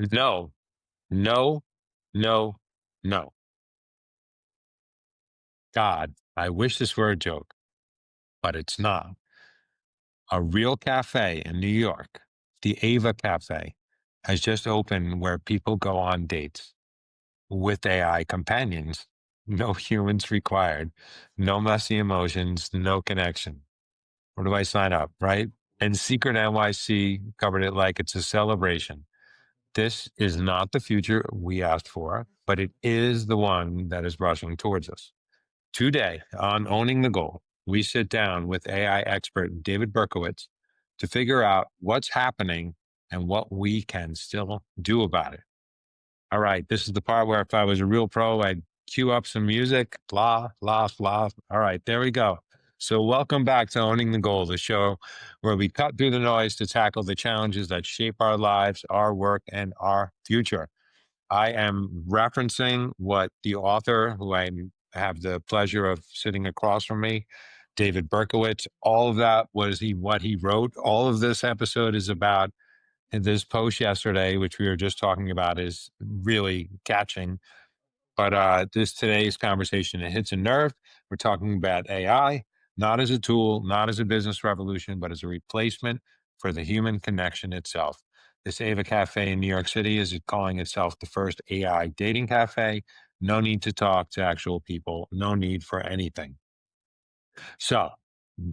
No, no, no, no. God, I wish this were a joke, but it's not. A real cafe in New York, the Ava Cafe, has just opened where people go on dates with AI companions. No humans required, no messy emotions, no connection. Where do I sign up? Right? And Secret NYC covered it like it's a celebration. This is not the future we asked for, but it is the one that is rushing towards us. Today on Owning the Goal, we sit down with AI expert David Berkowitz to figure out what's happening and what we can still do about it. All right, this is the part where if I was a real pro, I'd cue up some music, blah, blah, blah. All right, there we go. So, welcome back to Owning the Goal, the show where we cut through the noise to tackle the challenges that shape our lives, our work, and our future. I am referencing what the author, who I have the pleasure of sitting across from me, David Berkowitz, all of that was what he wrote. All of this episode is about. And this post yesterday, which we were just talking about, is really catching. But this today's conversation, it hits a nerve. We're talking about AI, not as a tool, not as a business revolution, but as a replacement for the human connection itself. This Ava Cafe in New York City is calling itself the first AI dating cafe. No need to talk to actual people, no need for anything. So,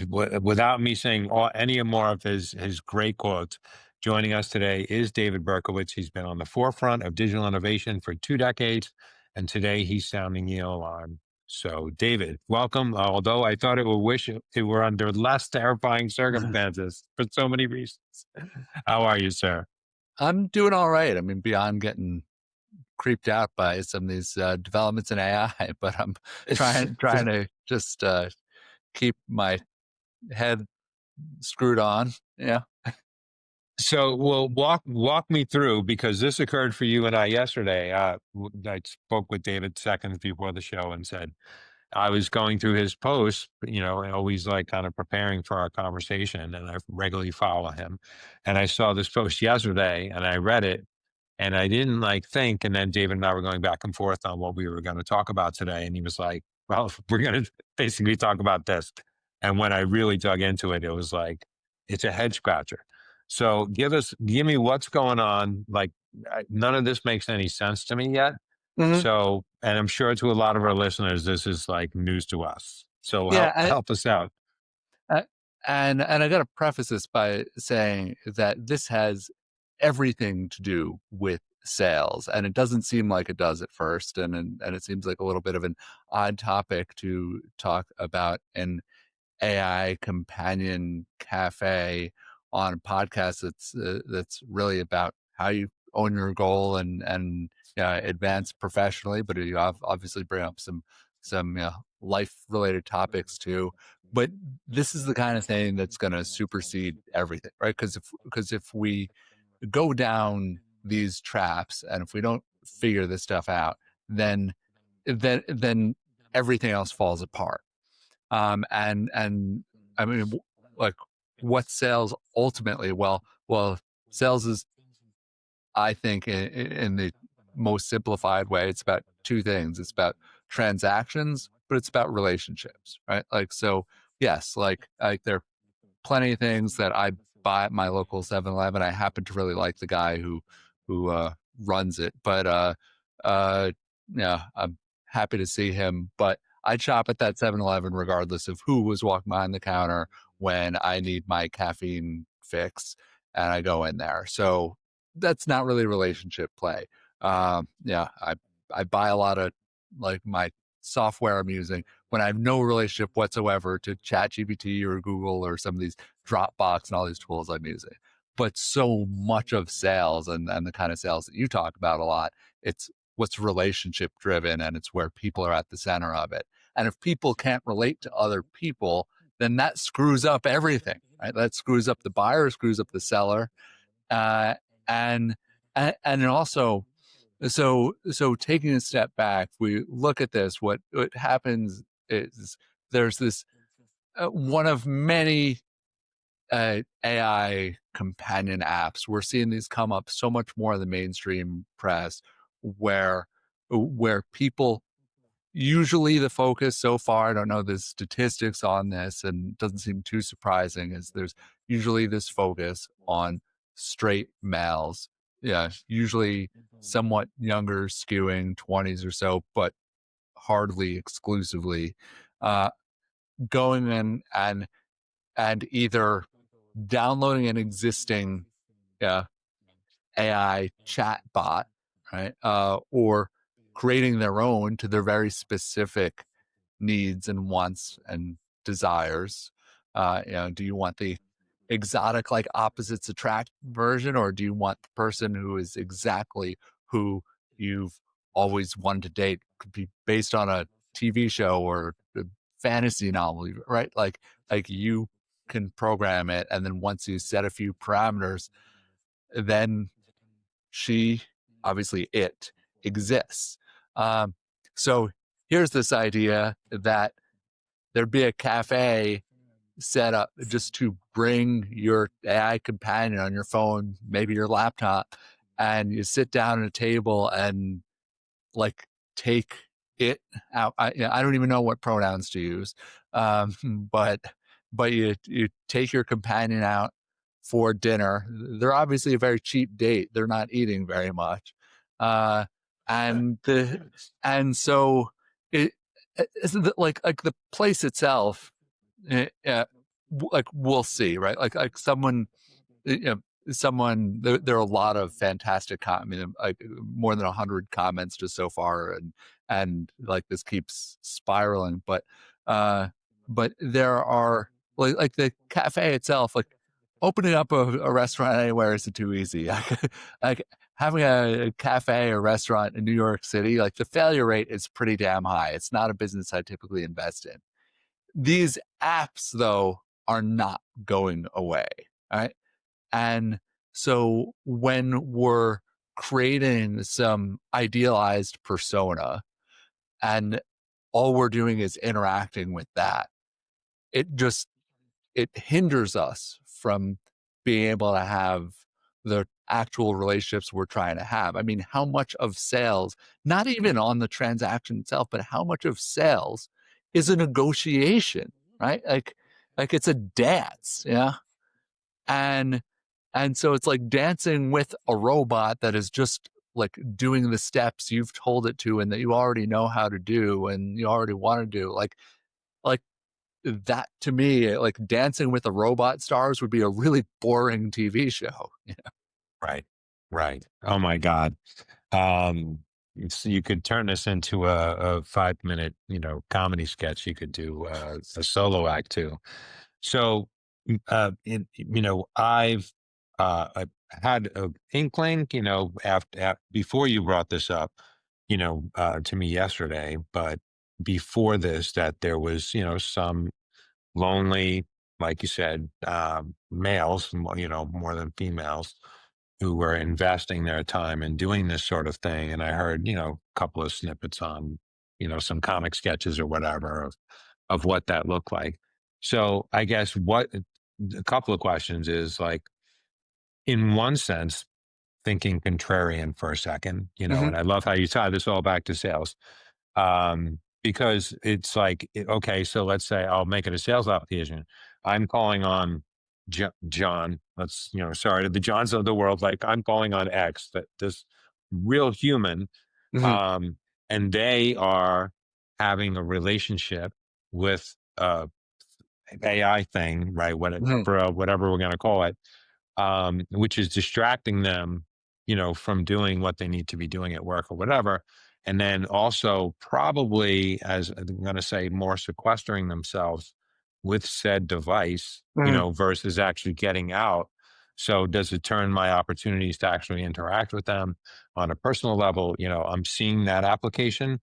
without me saying any more of his great quotes, joining us today is David Berkowitz. He's been on the forefront of digital innovation for 2 decades, and today he's sounding the alarm. So, David, welcome. Although I thought it would wish it were under less terrifying circumstances for so many reasons. How are you, sir? I'm doing all right. I mean, beyond getting creeped out by some of these developments in AI, but I'm trying to just keep my head screwed on. Yeah. So, well, walk me through, because this occurred for you and I yesterday. I spoke with David seconds before the show and said I was going through his posts, always like kind of preparing for our conversation, and I regularly follow him. And I saw this post yesterday, and I read it, and I didn't like think. And then David and I were going back and forth on what we were going to talk about today, and he was like, "Well, we're going to basically talk about this." And when I really dug into it, it was like it's a head scratcher. So give me what's going on. Like none of this makes any sense to me yet. hmm So, and I'm sure to a lot of our listeners, this is like news to us. So Yeah. help us out. I, and I got to preface this by saying that this has everything to do with sales, and it doesn't seem like it does at first, and it seems like a little bit of an odd topic to talk about an AI companion cafe on a podcast that's really about how you own your goal and advance professionally, but you obviously bring up some life related topics too. But this is the kind of thing that's going to supersede everything, right? Because if we go down these traps and if we don't figure this stuff out, then then everything else falls apart. And I mean, like, what sales ultimately? Well, sales is, I think, in the most simplified way, it's about two things. It's about transactions, but it's about relationships, right? Like, so yes, like there are plenty of things that I buy at my local 7-Eleven. I happen to really like the guy who runs it, but uh, yeah, I'm happy to see him. But I'd shop at that 7-Eleven regardless of who was walking behind the counter when I need my caffeine fix, and I go in there. So that's not really relationship play. Yeah, I buy a lot of like my software I'm using when I have no relationship whatsoever to ChatGPT or Google or some of these Dropbox and all these tools I'm using. But so much of sales and the kind of sales that you talk about a lot, it's what's relationship driven, and it's where people are at the center of it. And if people can't relate to other people, then that screws up everything, right? That screws up the buyer, screws up the seller. Uh, and, and also, so taking a step back, we look at this, what happens is there's this one of many AI companion apps. We're seeing these come up so much more in the mainstream press, where people, usually the focus so far, I don't know the statistics on this, and it doesn't seem too surprising, is there's usually this focus on straight males. Yeah, usually somewhat younger, skewing 20s or so, but hardly exclusively, uh, going in and either downloading an existing uh, AI chat bot, right, or creating their own to their very specific needs and wants and desires. Do you want the exotic, like opposites attract version, or do you want the person who is exactly who you've always wanted to date? Could be based on a TV show or a fantasy novel, right? Like you can program it, and then once you set a few parameters, then she, obviously it, exists. Um, so here's this idea that there'd be a cafe set up just to bring your AI companion on your phone, maybe your laptop, and you sit down at a table and like take it out. I don't even know what pronouns to use, um, but you take your companion out for dinner. They're obviously a very cheap date. They're not eating very much, uh, and the and so it's like the place itself. Like we'll see, right? Like someone, you know, there are a lot of fantastic I mean, like more than 100 comments just so far, and like this keeps spiraling, but there are like the cafe itself, like opening up a restaurant anywhere isn't too easy. Like having a cafe or restaurant in New York City, like the failure rate is pretty damn high. It's not a business I typically invest in. These apps, though, are not going away, right? And so when we're creating some idealized persona and all we're doing is interacting with that, it just it hinders us from being able to have the actual relationships we're trying to have. I mean, how much of sales, not even on the transaction itself, but how much of sales is a negotiation, right? Like it's a dance, yeah. And so it's like dancing with a robot that is just like doing the steps you've told it to and that you already know how to do and you already want to do. Like that to me, like Dancing with the Robot Stars would be a really boring TV show. Right. Right. Oh my God. Um, you could turn this into a 5 minute, comedy sketch. You could do a solo act too. So, I've had a inkling, after before you brought this up, to me yesterday, but before this, that there was, some lonely, like you said, males, more than females, who were investing their time in doing this sort of thing. And I heard, a couple of snippets on, some comic sketches or whatever of what that looked like. So I guess a couple of questions is like, in one sense, thinking contrarian for a second, Hmm. and I love how you tie this all back to sales. Because it's like, okay, so let's say I'll make it a sales application. I'm calling on John. Sorry to the Johns of the world. Like I'm calling on X, that this real human, Hmm. um, and they are having a relationship with AI thing, right? Hmm. Whatever we're going to call it, which is distracting them, from doing what they need to be doing at work or whatever. And then also probably, as I'm going to say, more sequestering themselves with said device, Hmm. versus actually getting out. So does it turn my opportunities to actually interact with them on a personal level? I'm seeing that application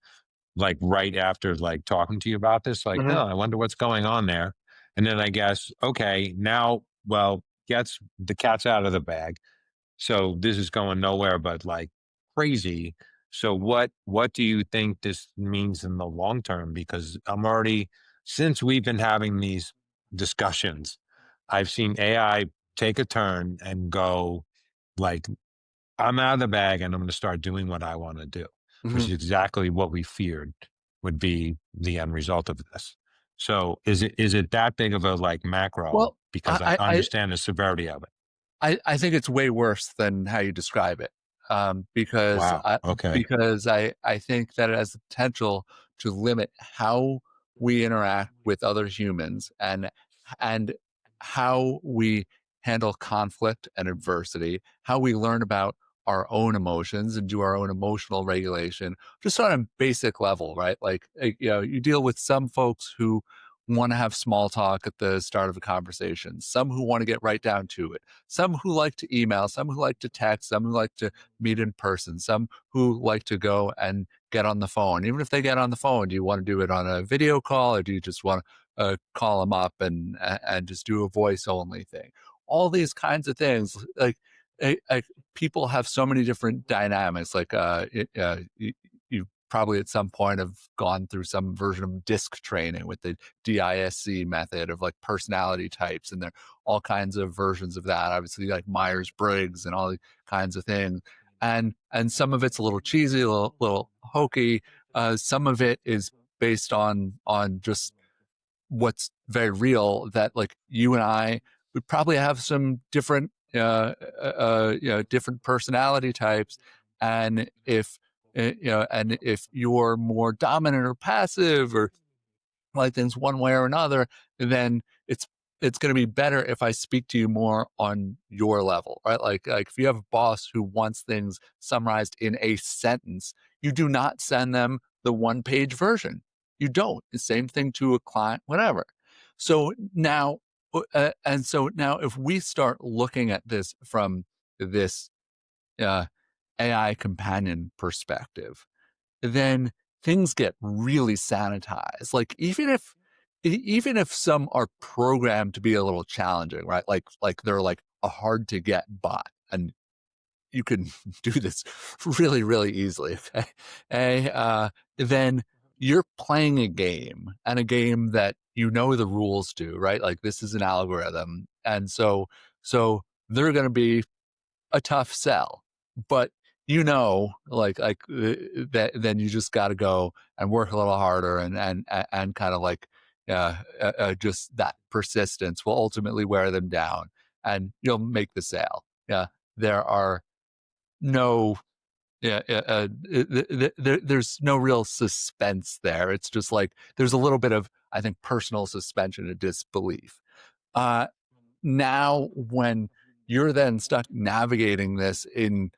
like right after like talking to you about this, like, Hmm. oh, I wonder what's going on there. And then I guess, okay, now, well, gets the cat's out of the bag. So this is going nowhere but like crazy. So what do you think this means in the long term? Because I'm already, since we've been having these discussions, I've seen AI take a turn and go like, I'm out of the bag and I'm going to start doing what I want to do, which Mhm. is exactly what we feared would be the end result of this. So is it that big of a like macro? Well, Because I I, I, understand the severity of it. I think it's way worse than how you describe it, because Wow. Okay. I think that it has the potential to limit how we interact with other humans, and how we handle conflict and adversity, how we learn about our own emotions and do our own emotional regulation, just on a basic level, right? Like, you deal with some folks who want to have small talk at the start of a conversation, some who want to get right down to it, some who like to email, some who like to text, some who like to meet in person, some who like to go and get on the phone. Even if they get on the phone, do you want to do it on a video call, or do you just want to call them up and just do a voice only thing? All these kinds of things, people have so many different dynamics. Like, you probably at some point have gone through some version of disc training with the DISC method of like personality types, and there are all kinds of versions of that. Obviously, like Myers-Briggs and all the kinds of things. And some of it's a little cheesy, a little hokey. Some of it is based on just what's very real, that like you and I would probably have some different different personality types. And if you're more dominant or passive, or like things one way or another, then it's going to be better if I speak to you more on your level, right? Like if you have a boss who wants things summarized in a sentence, you do not send them the one-page version. You don't. The same thing to a client, whatever. So now, if we start looking at this from this uh, AI companion perspective, then things get really sanitized. Like, even if some are programmed to be a little challenging, right? Like they're like a hard to get bot, and you can do this really, really easily. Okay, then you're playing a game, and a game that you know the rules to, right? Like, this is an algorithm, and so they're going to be a tough sell. But that, then you just got to go and work a little harder, and kind of like just that persistence will ultimately wear them down, and you'll make the sale. Yeah, there are no there's no real suspense there. It's just like there's a little bit of, I think, personal suspension of disbelief. Uh, Now, when you're then stuck navigating this in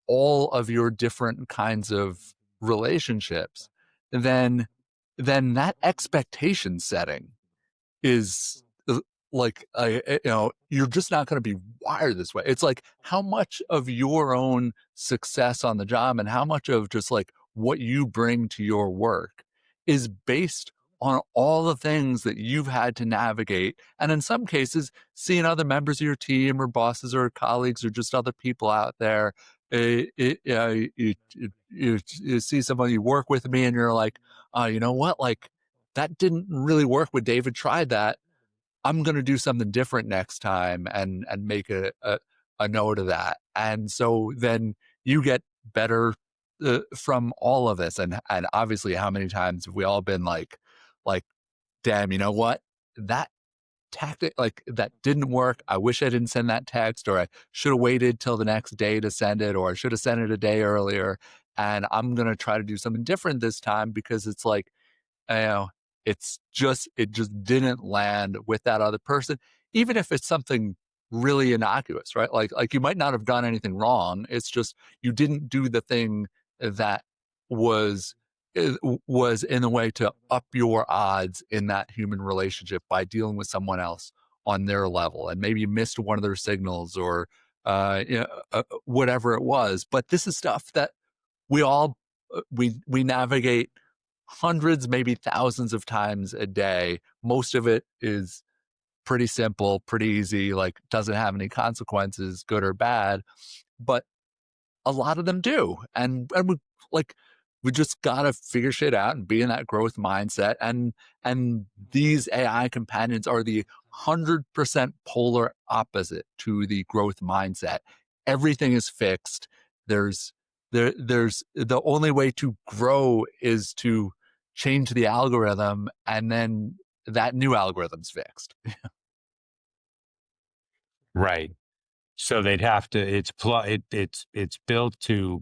all of your different kinds of relationships, then that expectation setting is like, you're just not going to be wired this way. It's like, how much of your own success on the job and how much of just like what you bring to your work is based on all the things that you've had to navigate, and in some cases seeing other members of your team or bosses or colleagues or just other people out there. You see someone you work with me, and you're like, you know what, like, that didn't really work when David tried that. I'm going to do something different next time, and make a note of that. And so then you get better from all of this. And obviously, how many times have we all been like, damn, you know what? That tactic, like, that didn't work. I wish I didn't send that text, or I should have waited till the next day to send it, or I should have sent it a day earlier. And I'm going to try to do something different this time, because it's like, you know, it just didn't land with that other person, even if it's something really innocuous, right? Like you might not have done anything wrong. It's just you didn't do the thing that was was in a way to up your odds in that human relationship by dealing with someone else on their level, and maybe you missed one of their signals, or whatever it was. But this is stuff that we all we navigate hundreds, maybe thousands of times a day. Most of it is pretty simple, pretty easy, like doesn't have any consequences, good or bad. But a lot of them do. And like we just gotta figure shit out and be in that growth mindset. And these AI companions are the 100% polar opposite to the growth mindset. Everything is fixed. There's the only way to grow is to change the algorithm, and then that new algorithm's fixed. Right. So they'd have to. It's built to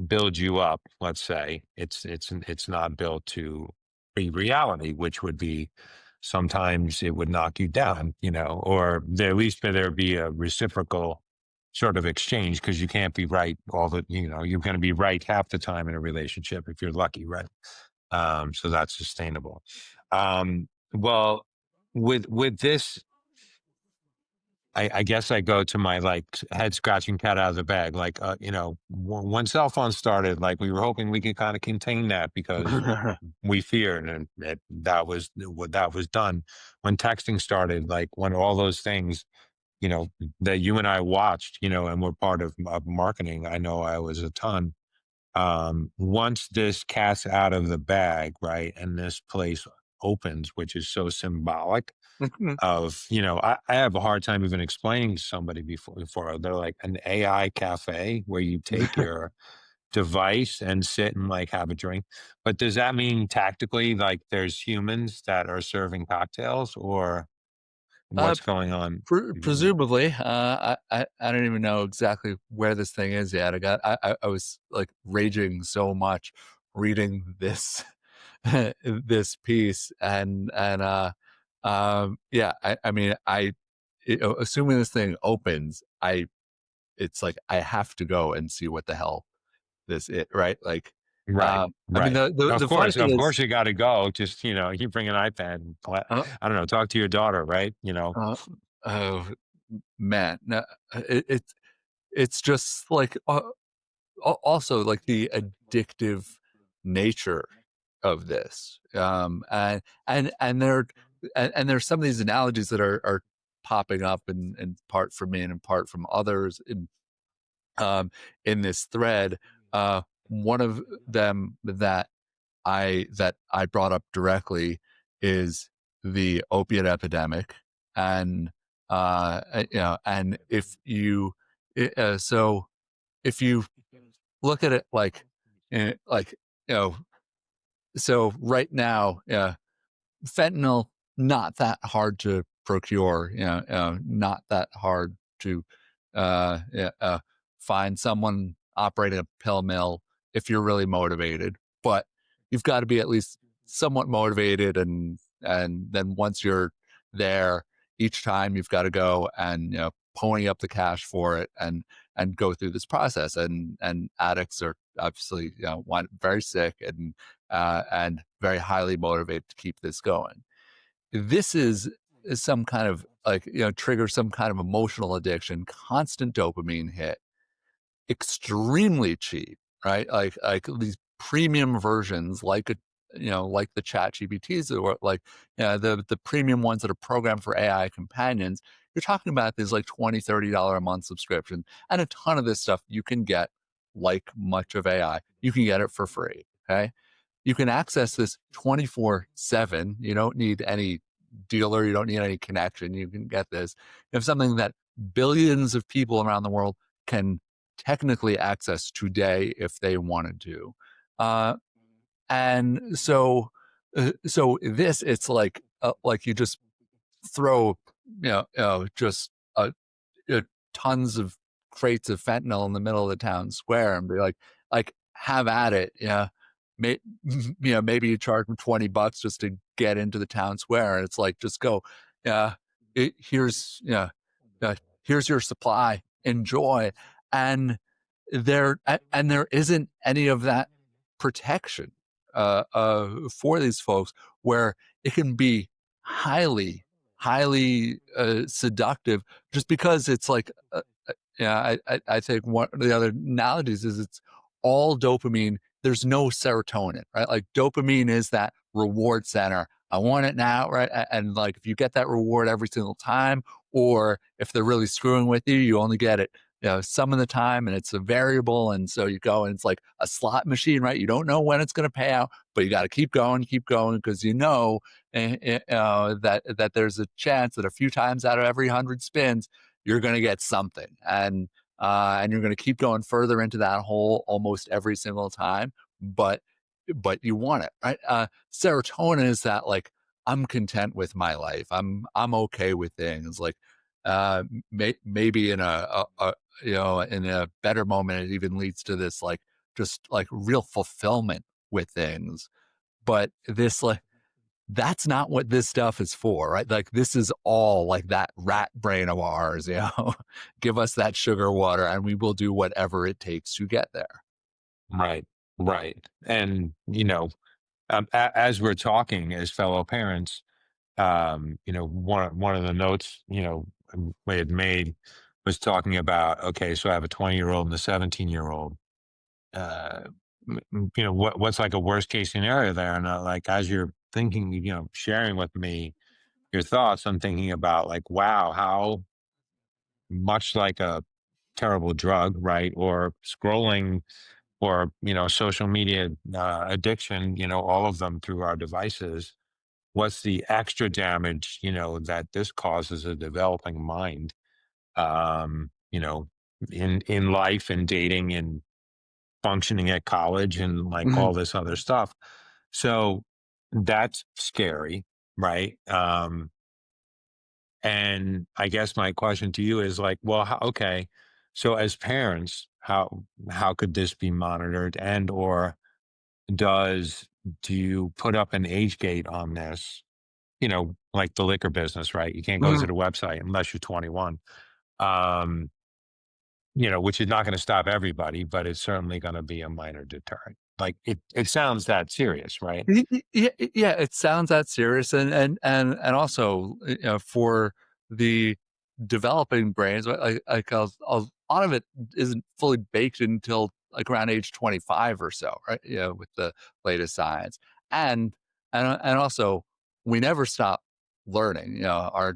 build you up. Let's say it's not built to be reality, which would be sometimes it would knock you down. Or there, at least there be a reciprocal sort of exchange, because you can't be right all the. You're going to be right half the time in a relationship if you're lucky, right? So that's sustainable. Well, with this, I guess I go to my like head scratching cat out of the bag. Like, when cell phones started, like we were hoping we could kind of contain that because we feared, and that was what that was done. When texting started, like when all those things, that you and I watched, and were part of marketing. I know I was a ton. Once this cat's out of the bag, right, and this place opens, which is so symbolic of, I have a hard time even explaining to somebody before they're like an AI cafe where you take your device and sit and like have a drink. But does that mean tactically like there's humans that are serving cocktails, or uh, what's going on? Presumably, I don't even know exactly where this thing is yet. I was like raging so much reading this this piece, yeah, I mean, assuming this thing opens, it's like I have to go and see what the hell this is, right? Like, Right, I mean, right. the funny thing Of is, course, you got to go. Just you bring an iPad. And uh, I don't know. Talk to your daughter, right? uh, oh man, no, it's just like also like the addictive nature of this, and there's some of these analogies that are popping up in part from me and in part from others um, in this thread. One of them that I brought up directly is the opiate epidemic, and and so if you look at it like you know, so right now, fentanyl not that hard to procure, not that hard to yeah, find someone operating a pill mill if you're really motivated, but you've got to be at least somewhat motivated, and then once you're there, each time you've got to go and pony up the cash for it and go through this process, and addicts are obviously very sick and very highly motivated to keep this going. This is some kind of like trigger some kind of emotional addiction, constant dopamine hit, extremely cheap, right? Like these premium versions, like like the Chat GPTs, or like the premium ones that are programmed for AI companions. You're talking about these like $20-$30 a month subscription, and a ton of this stuff you can get, like much of AI, you can get it for free. Okay, you can access this 24/7. You don't need any dealer, you don't need any connection. You can get this. You have something that billions of people around the world can technically access today if they wanted to. And so this, it's like you just throw just uh, tons of crates of fentanyl in the middle of the town square and be like have at it. Yeah. May, maybe you charge them $20 just to get into the town square. And it's like, just go. Yeah. Here's, here's your supply. Enjoy. And there isn't any of that protection for these folks, where it can be highly seductive, just because it's like I think one of the other analogies is it's all dopamine. There's no serotonin, right? Like dopamine is that reward center. I want it now, right? And like if you get that reward every single time, or if they're really screwing with you, you only get it some of the time, and it's a variable, and so you go and it's like a slot machine, right? You don't know when it's going to pay out, but you got to keep going because that there's a chance that a few times out of every 100 spins you're going to get something, and you're going to keep going further into that hole almost every single time, but you want it, right? Serotonin is that, like, I'm content with my life. I'm okay with things. Like, maybe in in a better moment, it even leads to this, like, just like real fulfillment with things. But this, like, that's not what this stuff is for, right? Like, this is all like that rat brain of ours, give us that sugar water and we will do whatever it takes to get there. Right. Right. And, as we're talking as fellow parents, one of the notes, we had made was talking about, okay, so I have a 20-year-old and a 17-year-old. Uh, what's like a worst case scenario there? And like, as you're thinking, sharing with me your thoughts, I'm thinking about, like, wow, how much like a terrible drug, right? Or scrolling, or, social media addiction, all of them through our devices. What's the extra damage, that this causes a developing mind, um, you know, in life and dating and functioning at college and like Mhm. all this other stuff. So that's scary, right? And I guess my question to you is like, well, okay, so as parents, how could this be monitored, and or does do you put up an age gate on this? Like the liquor business, right? You can't go to Mhm. the website unless you're 21. Um, which is not going to stop everybody, but it's certainly going to be a minor deterrent. Like it sounds that serious, right? Yeah, it sounds that serious, and also, for the developing brains, like a lot of it isn't fully baked until like around age 25 or so, right? With the latest science, and and also we never stop learning. Our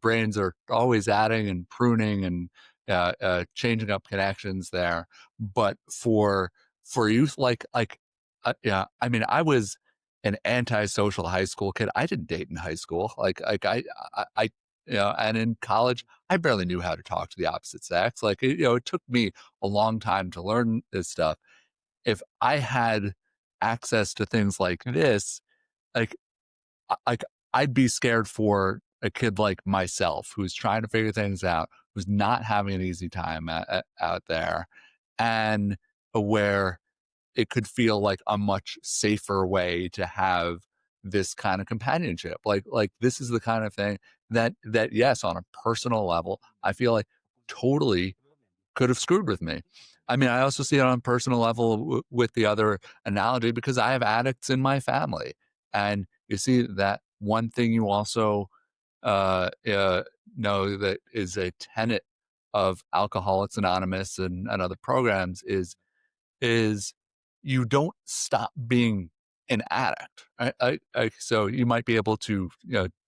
brains are always adding and pruning and changing up connections there, but for youth, yeah, I mean, I was an antisocial high school kid. I didn't date in high school. I and in college, I barely knew how to talk to the opposite sex. Like, it took me a long time to learn this stuff. If I had access to things like this, like, like, I'd be scared for a kid like myself who's trying to figure things out, who's not having an easy time out there, and where it could feel like a much safer way to have this kind of companionship. Like this is the kind of thing that yes, on a personal level, I feel like totally could have screwed with me. I mean, I also see it on a personal level with the other analogy because I have addicts in my family. And you see that one thing you also know that is a tenet of Alcoholics Anonymous and other programs is you don't stop being an addict. So you might be able to,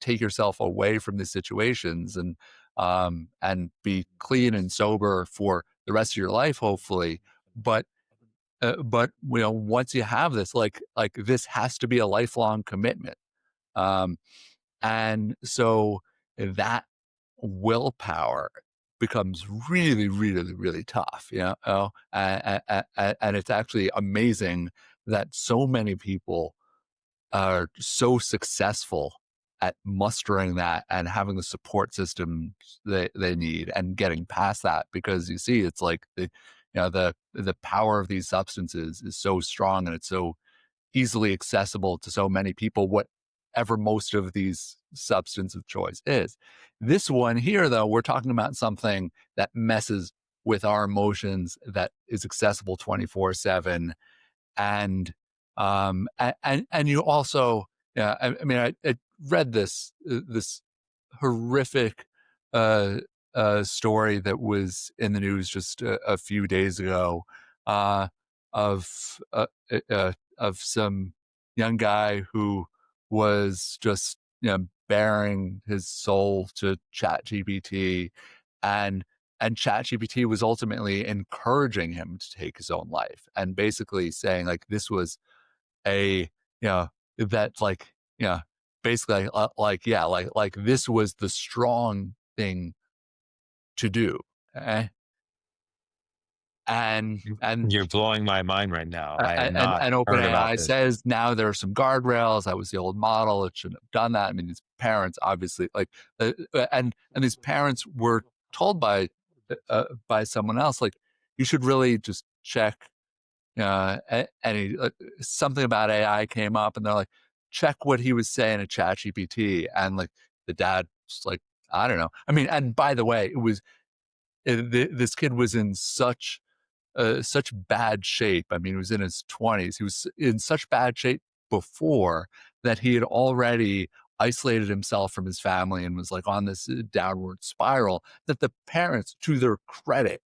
take yourself away from these situations and be clean and sober for the rest of your life, hopefully. But once you have this, like this has to be a lifelong commitment. Um, and so that willpower becomes really, really, really tough, and it's actually amazing that so many people are so successful at mustering that and having the support systems they need and getting past that because you see it's like the power of these substances is so strong and it's so easily accessible to so many people, whatever most of these substance of choice is. This one here, though, we're talking about something that messes with our emotions that is accessible 24/7. And you also, yeah, I mean, I read this horrific uh, story that was in the news just a few days ago uh, of of some young guy who was just bearing his soul to Chat GPT, and and ChatGPT was ultimately encouraging him to take his own life and basically saying like this was a that like basically like this was the strong thing to do. Okay? And and You're blowing my mind right now. I have and not and heard about OpenAI this. says now there are some guardrails. That was the old model. It shouldn't have done that. I mean, these parents obviously like, and these parents were told by someone else like you should really just check. Any something about AI came up, and they're like, check what he was saying to ChatGPT, and like the dad was like, I don't know. I mean, and by the way, it was this kid was in such bad shape. I mean, he was in his 20s. He was in such bad shape before that he had already isolated himself from his family and was like on this downward spiral that the parents, to their credit,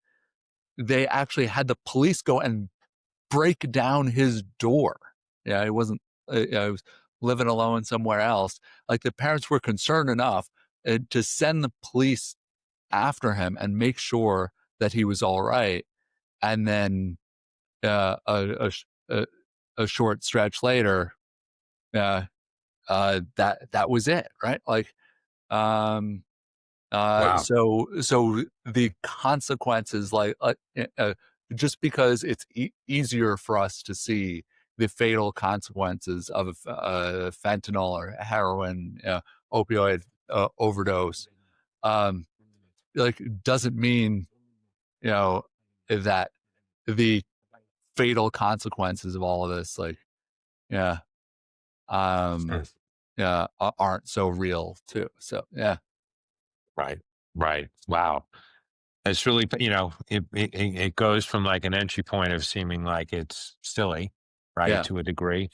they actually had the police go and break down his door. Yeah, he wasn't, he was living alone somewhere else. Like the parents were concerned enough to send the police after him and make sure that he was all right. And then a short stretch later, uh, that was it, right? Like, um, Wow. so the consequences, like, just because it's easier for us to see the fatal consequences of fentanyl or heroin, opioid overdose, um, like, doesn't mean you know that the fatal consequences of all of this, like, yeah, um, Hmm. yeah, aren't so real too. So yeah, Right. Right. Wow. It's really, it goes from like an entry point of seeming like it's silly, right, yeah, to a degree,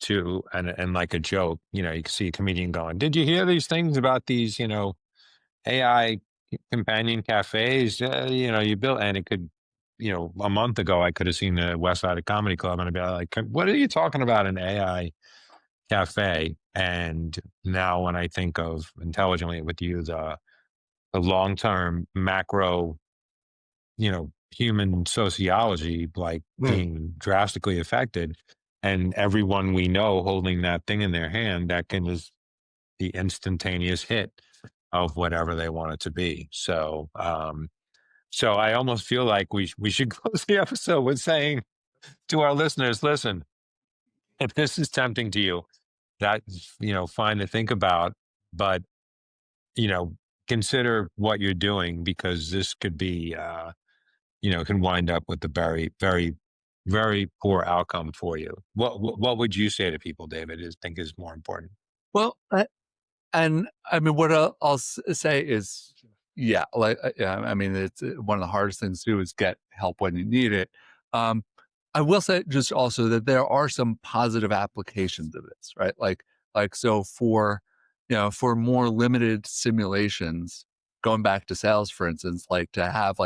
to and like a joke. You can see a comedian going, "Did you hear these things about these, AI companion cafes? You built," and it could, a month ago, I could have seen the West Side Comedy Club and I'd be like, "What are you talking about, an AI cafe?" And now when I think of intelligently with you, the long term macro, human sociology, like mm, being drastically affected, and everyone we know holding that thing in their hand, that can just the instantaneous hit of whatever they want it to be. So I almost feel like we should close the episode with saying to our listeners, listen, if this is tempting to you, that's, fine to think about, but, you know, consider what you're doing, because this could be, can wind up with a very, very, very poor outcome for you. What would you say to people, David, is think is more important? well, and I mean, what I'll say is, yeah, like, yeah, I mean, it's one of the hardest things to do is get help when you need it. Um, I will say just also that there are some positive applications of this, right? Like so for for more limited simulations, going back to sales, for instance, like to have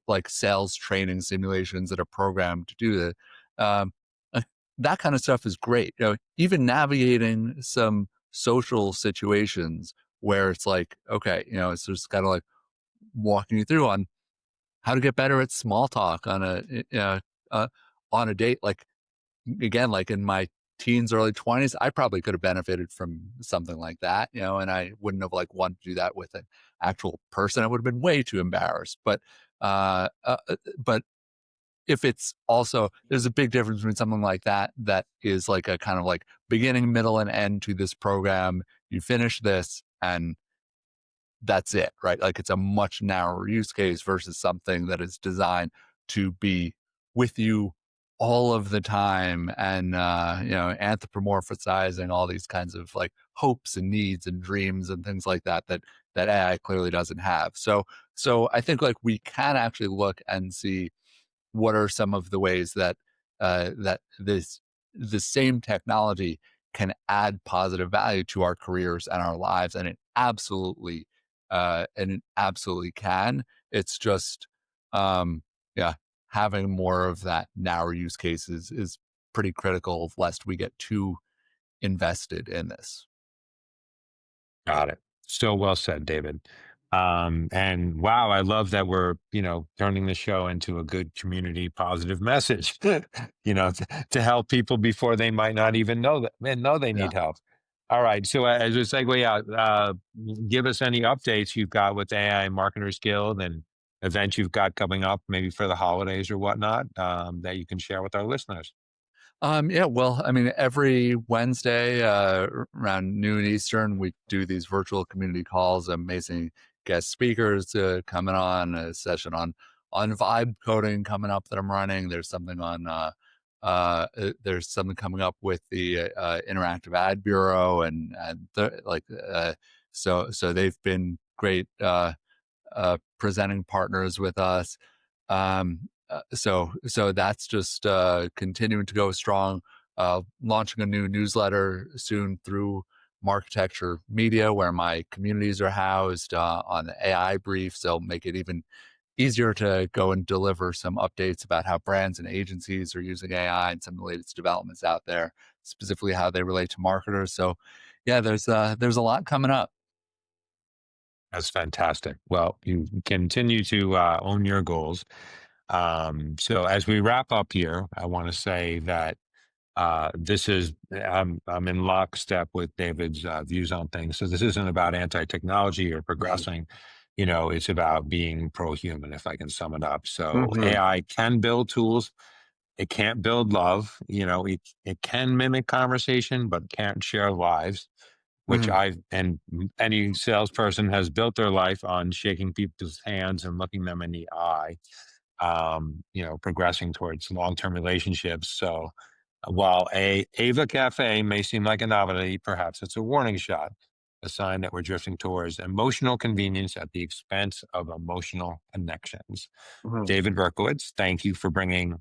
like sales training simulations that are programmed to do that. Um, uh, that kind of stuff is great. Even navigating some social situations where it's like, okay, it's just kind of like walking you through on how to get better at small talk uh, on a date. Like again, like in my teens, early 20s, I probably could have benefited from something like that, and I wouldn't have like wanted to do that with an actual person. I would have been way too embarrassed. But if it's also there's a big difference between something like that is like a kind of like beginning, middle, and end to this program. You finish this and that's it, right? Like it's a much narrower use case versus something that is designed to be with you all of the time and anthropomorphizing all these kinds of like hopes and needs and dreams and things like that AI clearly doesn't have. So I think like we can actually look and see what are some of the ways that that the same technology can add positive value to our careers and our lives, and it absolutely can. It's just yeah, having more of that narrow use cases is pretty critical lest we get too invested in this. Got it. So well said, David. And wow, I love that we're, turning the show into a good community positive message, to help people before they might not even know they Yeah. need help. All right. So as a segue out, give us any updates you've got with AI Marketers Guild and events you've got coming up, maybe for the holidays or whatnot, that you can share with our listeners. Yeah, well, I mean, every Wednesday around noon Eastern, we do these virtual community calls. Amazing guest speakers coming on. A session on vibe coding coming up that I'm running. There's something on. There's something coming up with the interactive ad bureau, so they've been great presenting partners with us. So that's just continuing to go strong. Launching a new newsletter soon through Marketecture Media, where my communities are housed on the AI brief. So make it even easier to go and deliver some updates about how brands and agencies are using AI and some of the latest developments out there, specifically how they relate to marketers. So, yeah, there's a lot coming up. That's fantastic. Well, you continue to own your goals. So as we wrap up here, I want to say that this is I'm in lockstep with David's views on things. So this isn't about anti-technology or Right. progressing. It's about being pro-human, if I can sum it up. So Hmm. AI can build tools. It can't build love. It can mimic conversation, but can't share lives. Which Hmm. any salesperson has built their life on shaking people's hands and looking them in the eye, progressing towards long-term relationships. So while a Ava Cafe may seem like a novelty, perhaps it's a warning shot, a sign that we're drifting towards emotional convenience at the expense of emotional connections. Hmm. David Berkowitz, thank you for bringing,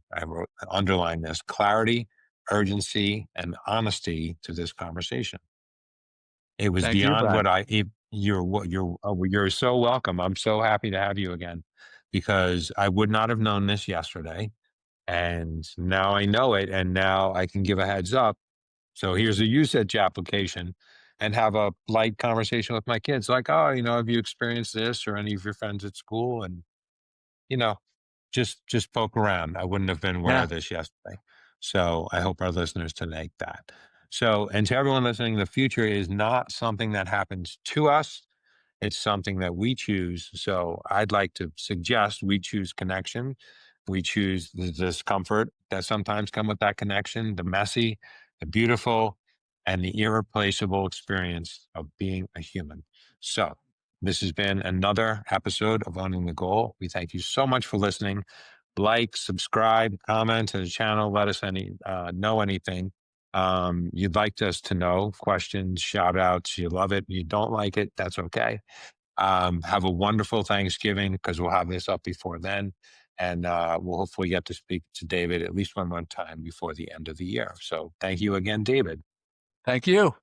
underline this, clarity, urgency, and honesty to this conversation. It was Thank you, beyond Brian. what you're so welcome. I'm so happy to have you again because I would not have known this yesterday. And now I know it. And now I can give a heads up. So here's a usage application and have a light conversation with my kids. Like, oh, have you experienced this or any of your friends at school? And, you know, just poke around. I wouldn't have been aware Yeah. of this yesterday. So I hope our listeners to take that. So, and to everyone listening, the future is not something that happens to us. It's something that we choose. So I'd like to suggest we choose connection. We choose the discomfort that sometimes come with that connection, the messy, the beautiful, and the irreplaceable experience of being a human. So this has been another episode of Owning the Goal. We thank you so much for listening. Like, subscribe, comment to the channel. Let us know anything you'd like us to know, questions, shout outs. You love it, you don't like it, that's okay. Have a wonderful Thanksgiving because we'll have this up before then. And we'll hopefully get to speak to David at least one more time before the end of the year. So thank you again, David. Thank you.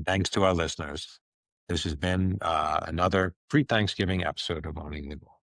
Thanks to our listeners. This has been another pre Thanksgiving episode of Owning the Goal.